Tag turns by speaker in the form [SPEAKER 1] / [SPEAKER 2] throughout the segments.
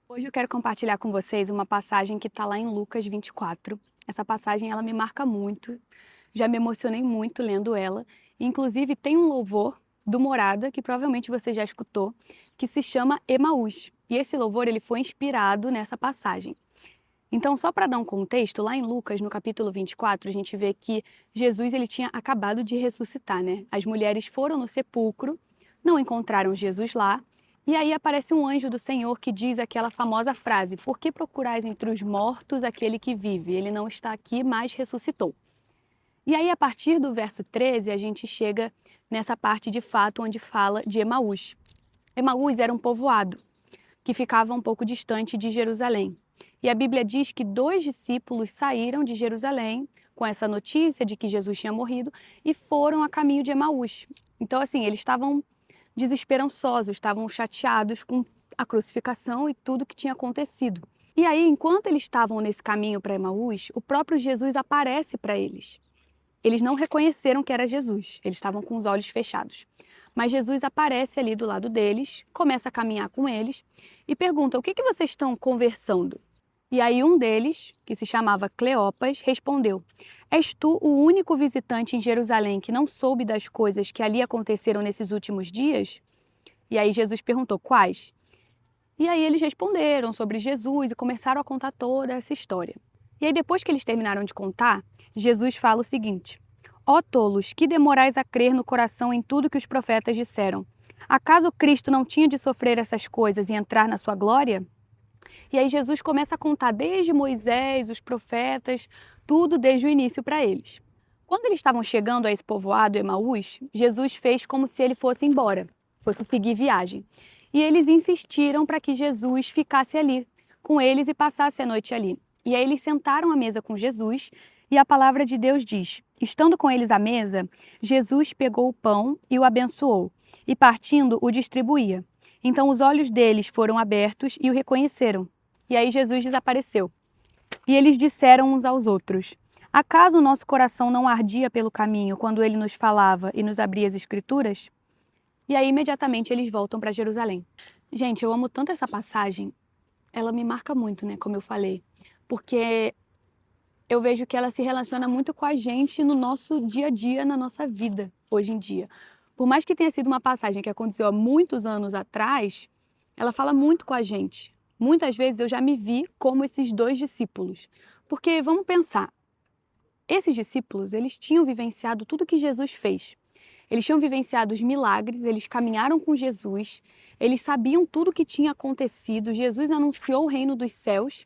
[SPEAKER 1] Hoje eu quero compartilhar com vocês uma passagem que está lá em Lucas 24. Essa passagem ela me marca muito, já me emocionei muito lendo ela. Inclusive tem um louvor do Morada, que provavelmente você já escutou, que se chama Emaús. E esse louvor ele foi inspirado nessa passagem. Então, só para dar um contexto, lá em Lucas, no capítulo 24, a gente vê que Jesus ele tinha acabado de ressuscitar, né? As mulheres foram no sepulcro, não encontraram Jesus lá, e aí aparece um anjo do Senhor que diz aquela famosa frase: Por que procurais entre os mortos aquele que vive? Ele não está aqui, mas ressuscitou. E aí, a partir do verso 13, a gente chega nessa parte de fato onde fala de Emaús. Emaús era um povoado que ficava um pouco distante de Jerusalém. E a Bíblia diz que 2 discípulos saíram de Jerusalém com essa notícia de que Jesus tinha morrido e foram a caminho de Emaús. Então, assim, eles estavam desesperançosos, estavam chateados com a crucificação e tudo que tinha acontecido. E aí, enquanto eles estavam nesse caminho para Emaús, o próprio Jesus aparece para eles. Eles não reconheceram que era Jesus, eles estavam com os olhos fechados. Mas Jesus aparece ali do lado deles, começa a caminhar com eles e pergunta: O que vocês estão conversando? E aí um deles, que se chamava Cleopas, respondeu: És tu o único visitante em Jerusalém que não soube das coisas que ali aconteceram nesses últimos dias? E aí Jesus perguntou: Quais? E aí eles responderam sobre Jesus e começaram a contar toda essa história. E aí depois que eles terminaram de contar, Jesus fala o seguinte: Ó tolos, que demorais a crer no coração em tudo que os profetas disseram. Acaso Cristo não tinha de sofrer essas coisas e entrar na sua glória? E aí Jesus começa a contar desde Moisés, os profetas, tudo desde o início para eles. Quando eles estavam chegando a esse povoado Emaús, Jesus fez como se ele fosse embora, fosse seguir viagem. E eles insistiram para que Jesus ficasse ali com eles e passasse a noite ali. E aí eles sentaram à mesa com Jesus e a palavra de Deus diz: Estando com eles à mesa, Jesus pegou o pão e o abençoou, e partindo o distribuía. Então os olhos deles foram abertos e o reconheceram. E aí Jesus desapareceu. E eles disseram uns aos outros: Acaso o nosso coração não ardia pelo caminho quando ele nos falava e nos abria as Escrituras? E aí imediatamente eles voltam para Jerusalém. Gente, eu amo tanto essa passagem. Ela me marca muito, né, como eu falei, porque eu vejo que ela se relaciona muito com a gente no nosso dia a dia, na nossa vida, hoje em dia. Por mais que tenha sido uma passagem que aconteceu há muitos anos atrás, ela fala muito com a gente. Muitas vezes eu já me vi como esses 2 discípulos. Porque vamos pensar, esses discípulos, eles tinham vivenciado tudo que Jesus fez. Eles tinham vivenciado os milagres, eles caminharam com Jesus, eles sabiam tudo o que tinha acontecido, Jesus anunciou o reino dos céus.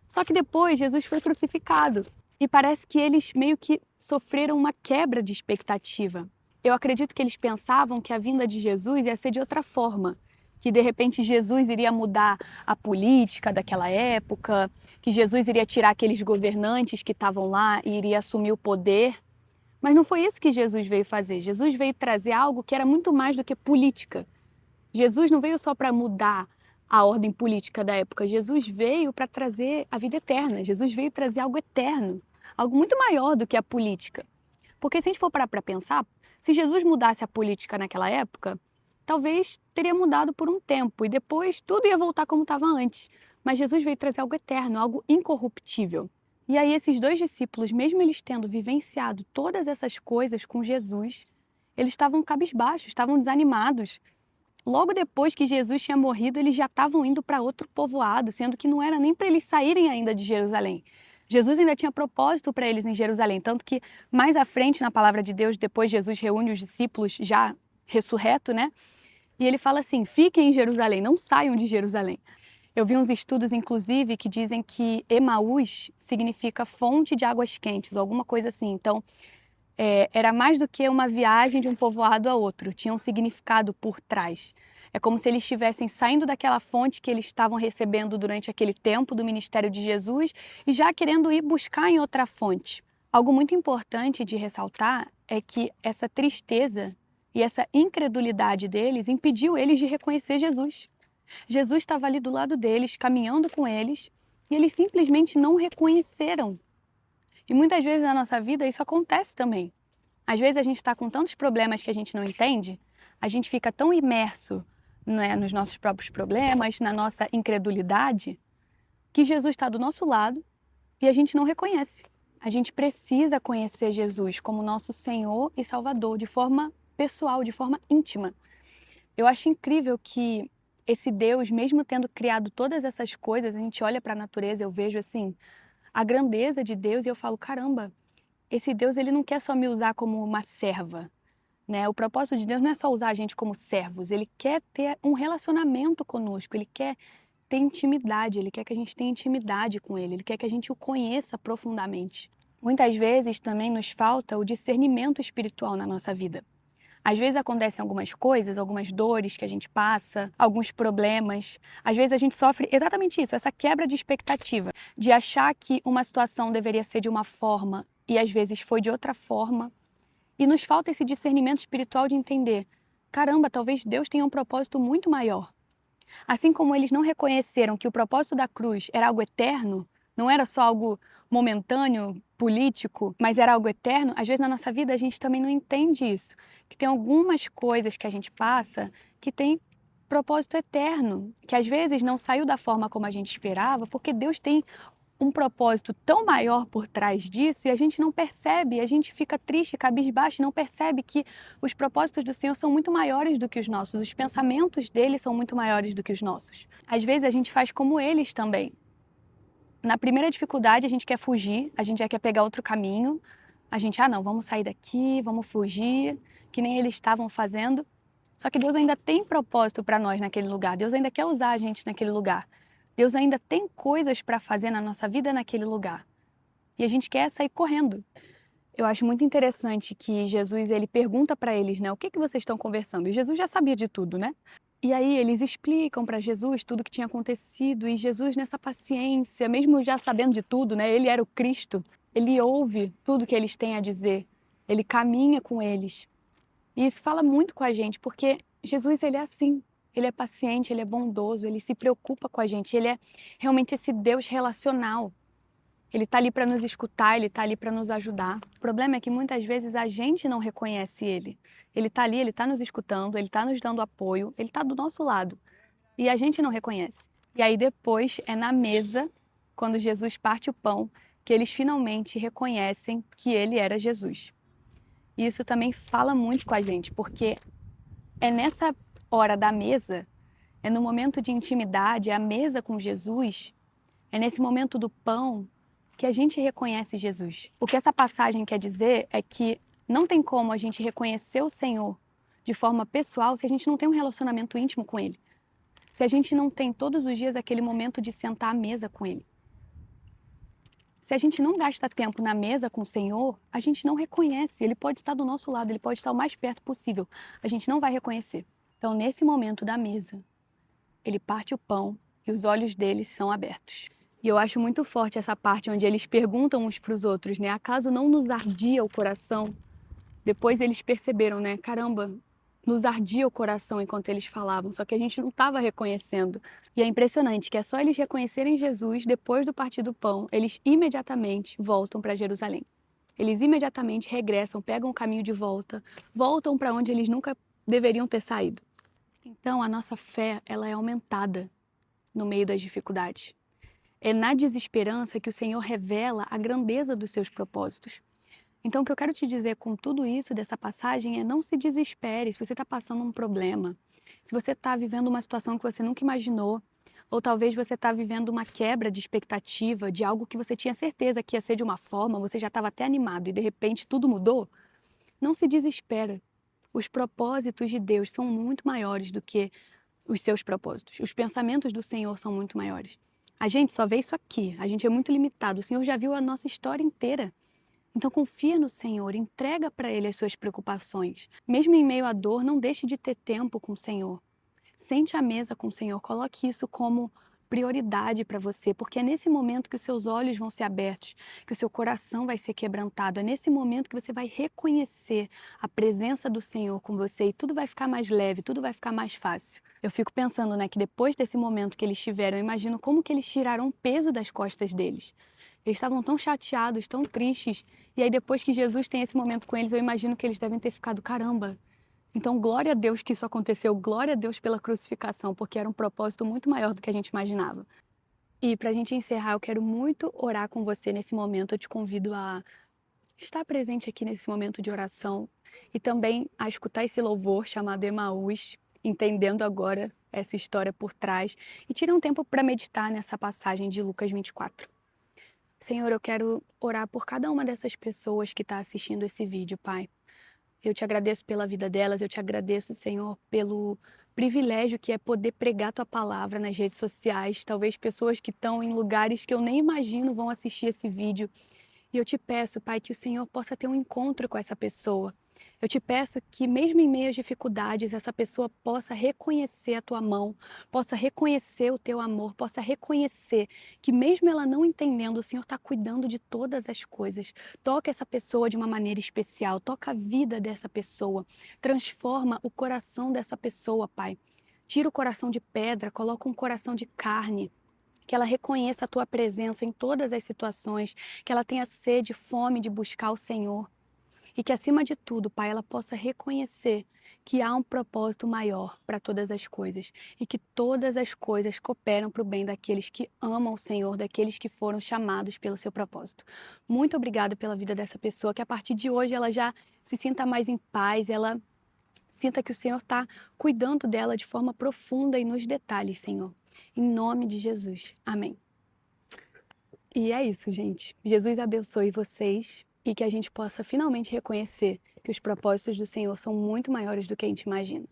[SPEAKER 1] Só que depois Jesus foi crucificado e parece que eles meio que sofreram uma quebra de expectativa. Eu acredito que eles pensavam que a vinda de Jesus ia ser de outra forma, que de repente Jesus iria mudar a política daquela época, que Jesus iria tirar aqueles governantes que estavam lá e iria assumir o poder. Mas não foi isso que Jesus veio fazer. Jesus veio trazer algo que era muito mais do que política. Jesus não veio só para mudar a ordem política da época. Jesus veio para trazer a vida eterna. Jesus veio trazer algo eterno, algo muito maior do que a política. Porque se a gente for parar para pensar, se Jesus mudasse a política naquela época, talvez teria mudado por um tempo e depois tudo ia voltar como estava antes. Mas Jesus veio trazer algo eterno, algo incorruptível. E aí esses 2 discípulos, mesmo eles tendo vivenciado todas essas coisas com Jesus, eles estavam cabisbaixos, estavam desanimados. Logo depois que Jesus tinha morrido, eles já estavam indo para outro povoado, sendo que não era nem para eles saírem ainda de Jerusalém. Jesus ainda tinha propósito para eles em Jerusalém, tanto que mais à frente na palavra de Deus, depois Jesus reúne os discípulos já ressurreto, né? E ele fala assim: fiquem em Jerusalém, não saiam de Jerusalém. Eu vi uns estudos, inclusive, que dizem que Emaús significa fonte de águas quentes, ou alguma coisa assim. Então, era mais do que uma viagem de um povoado a outro, tinha um significado por trás. É como se eles estivessem saindo daquela fonte que eles estavam recebendo durante aquele tempo do ministério de Jesus e já querendo ir buscar em outra fonte. Algo muito importante de ressaltar é que essa tristeza e essa incredulidade deles impediu eles de reconhecer Jesus. Jesus estava ali do lado deles, caminhando com eles, e eles simplesmente não reconheceram. E muitas vezes na nossa vida isso acontece também. Às vezes a gente está com tantos problemas que a gente não entende, a gente fica tão imerso né, nos nossos próprios problemas, na nossa incredulidade, que Jesus está do nosso lado e a gente não reconhece. A gente precisa conhecer Jesus como nosso Senhor e Salvador de forma pessoal, de forma íntima. Eu acho incrível que esse Deus, mesmo tendo criado todas essas coisas, a gente olha para a natureza, eu vejo assim, a grandeza de Deus e eu falo, caramba, esse Deus ele não quer só me usar como uma serva, né? O propósito de Deus não é só usar a gente como servos, ele quer ter um relacionamento conosco, ele quer ter intimidade, ele quer que a gente tenha intimidade com ele quer que a gente o conheça profundamente. Muitas vezes também nos falta o discernimento espiritual na nossa vida. Às vezes acontecem algumas coisas, algumas dores que a gente passa, alguns problemas. Às vezes a gente sofre exatamente isso, essa quebra de expectativa, de achar que uma situação deveria ser de uma forma e às vezes foi de outra forma. E nos falta esse discernimento espiritual de entender, caramba, talvez Deus tenha um propósito muito maior. Assim como eles não reconheceram que o propósito da cruz era algo eterno, não era só algo momentâneo, político, mas era algo eterno, às vezes na nossa vida a gente também não entende isso. Que tem algumas coisas que a gente passa que tem propósito eterno, que às vezes não saiu da forma como a gente esperava, porque Deus tem um propósito tão maior por trás disso e a gente não percebe, a gente fica triste, cabisbaixo, e não percebe que os propósitos do Senhor são muito maiores do que os nossos, os pensamentos dele são muito maiores do que os nossos. Às vezes a gente faz como eles também. Na primeira dificuldade a gente quer fugir, a gente já quer pegar outro caminho, a gente, não, vamos sair daqui, vamos fugir, que nem eles estavam fazendo. Só que Deus ainda tem propósito para nós naquele lugar, Deus ainda quer usar a gente naquele lugar. Deus ainda tem coisas para fazer na nossa vida naquele lugar. E a gente quer sair correndo. Eu acho muito interessante que Jesus, ele pergunta para eles, né, o que vocês estão conversando? E Jesus já sabia de tudo, né? E aí eles explicam para Jesus tudo o que tinha acontecido e Jesus nessa paciência, mesmo já sabendo de tudo, né? Ele era o Cristo, ele ouve tudo que eles têm a dizer, ele caminha com eles. E isso fala muito com a gente, porque Jesus, ele é assim, ele é paciente, ele é bondoso, ele se preocupa com a gente, ele é realmente esse Deus relacional. Ele está ali para nos escutar, ele está ali para nos ajudar. O problema é que muitas vezes a gente não reconhece ele. Ele está ali, ele está nos escutando, ele está nos dando apoio, ele está do nosso lado. E a gente não reconhece. E aí depois é na mesa, quando Jesus parte o pão, que eles finalmente reconhecem que ele era Jesus. E isso também fala muito com a gente, porque é nessa hora da mesa, é no momento de intimidade, a mesa com Jesus, é nesse momento do pão que a gente reconhece Jesus. O que essa passagem quer dizer é que não tem como a gente reconhecer o Senhor de forma pessoal se a gente não tem um relacionamento íntimo com Ele. Se a gente não tem todos os dias aquele momento de sentar à mesa com Ele. Se a gente não gasta tempo na mesa com o Senhor, a gente não reconhece. Ele pode estar do nosso lado, Ele pode estar o mais perto possível. A gente não vai reconhecer. Então, nesse momento da mesa, Ele parte o pão e os olhos deles são abertos. E eu acho muito forte essa parte onde eles perguntam uns para os outros, né? Acaso não nos ardia o coração? Depois eles perceberam, né? Caramba, nos ardia o coração enquanto eles falavam, só que a gente não estava reconhecendo. E é impressionante que é só eles reconhecerem Jesus depois do partir do pão, eles imediatamente voltam para Jerusalém. Eles imediatamente regressam, pegam o caminho de volta, voltam para onde eles nunca deveriam ter saído. Então a nossa fé, ela é aumentada no meio das dificuldades. É na desesperança que o Senhor revela a grandeza dos seus propósitos. Então, o que eu quero te dizer com tudo isso dessa passagem é não se desespere se você está passando um problema, se você está vivendo uma situação que você nunca imaginou, ou talvez você está vivendo uma quebra de expectativa de algo que você tinha certeza que ia ser de uma forma, você já estava até animado e de repente tudo mudou. Não se desespera. Os propósitos de Deus são muito maiores do que os seus propósitos. Os pensamentos do Senhor são muito maiores. A gente só vê isso aqui, a gente é muito limitado. O Senhor já viu a nossa história inteira. Então confia no Senhor, entrega para Ele as suas preocupações. Mesmo em meio à dor, não deixe de ter tempo com o Senhor. Sente à mesa com o Senhor, coloque isso como prioridade para você, porque é nesse momento que os seus olhos vão ser abertos, que o seu coração vai ser quebrantado, é nesse momento que você vai reconhecer a presença do Senhor com você e tudo vai ficar mais leve, tudo vai ficar mais fácil. Eu fico pensando, né, que depois desse momento que eles tiveram, eu imagino como que eles tiraram o peso das costas deles. Eles estavam tão chateados, tão tristes, e aí depois que Jesus tem esse momento com eles, eu imagino que eles devem ter ficado, caramba, Então, glória a Deus que isso aconteceu, glória a Deus pela crucificação, porque era um propósito muito maior do que a gente imaginava. E para a gente encerrar, eu quero muito orar com você nesse momento. Eu te convido a estar presente aqui nesse momento de oração e também a escutar esse louvor chamado Emaús, entendendo agora essa história por trás e tira um tempo para meditar nessa passagem de Lucas 24. Senhor, eu quero orar por cada uma dessas pessoas que está assistindo esse vídeo, Pai. Eu te agradeço pela vida delas, eu te agradeço, Senhor, pelo privilégio que é poder pregar tua palavra nas redes sociais. Talvez pessoas que estão em lugares que eu nem imagino vão assistir esse vídeo. E eu te peço, Pai, que o Senhor possa ter um encontro com essa pessoa. Eu te peço que, mesmo em meio às dificuldades, essa pessoa possa reconhecer a tua mão, possa reconhecer o teu amor, possa reconhecer que, mesmo ela não entendendo, o Senhor está cuidando de todas as coisas. Toca essa pessoa de uma maneira especial, toca a vida dessa pessoa, transforma o coração dessa pessoa, Pai. Tira o coração de pedra, coloca um coração de carne. Que ela reconheça a tua presença em todas as situações, que ela tenha sede, fome de buscar o Senhor. E que, acima de tudo, Pai, ela possa reconhecer que há um propósito maior para todas as coisas e que todas as coisas cooperam para o bem daqueles que amam o Senhor, daqueles que foram chamados pelo seu propósito. Muito obrigada pela vida dessa pessoa, que a partir de hoje ela já se sinta mais em paz, ela sinta que o Senhor está cuidando dela de forma profunda e nos detalhes, Senhor. Em nome de Jesus. Amém. E é isso, gente. Jesus abençoe vocês e que a gente possa finalmente reconhecer que os propósitos do Senhor são muito maiores do que a gente imagina.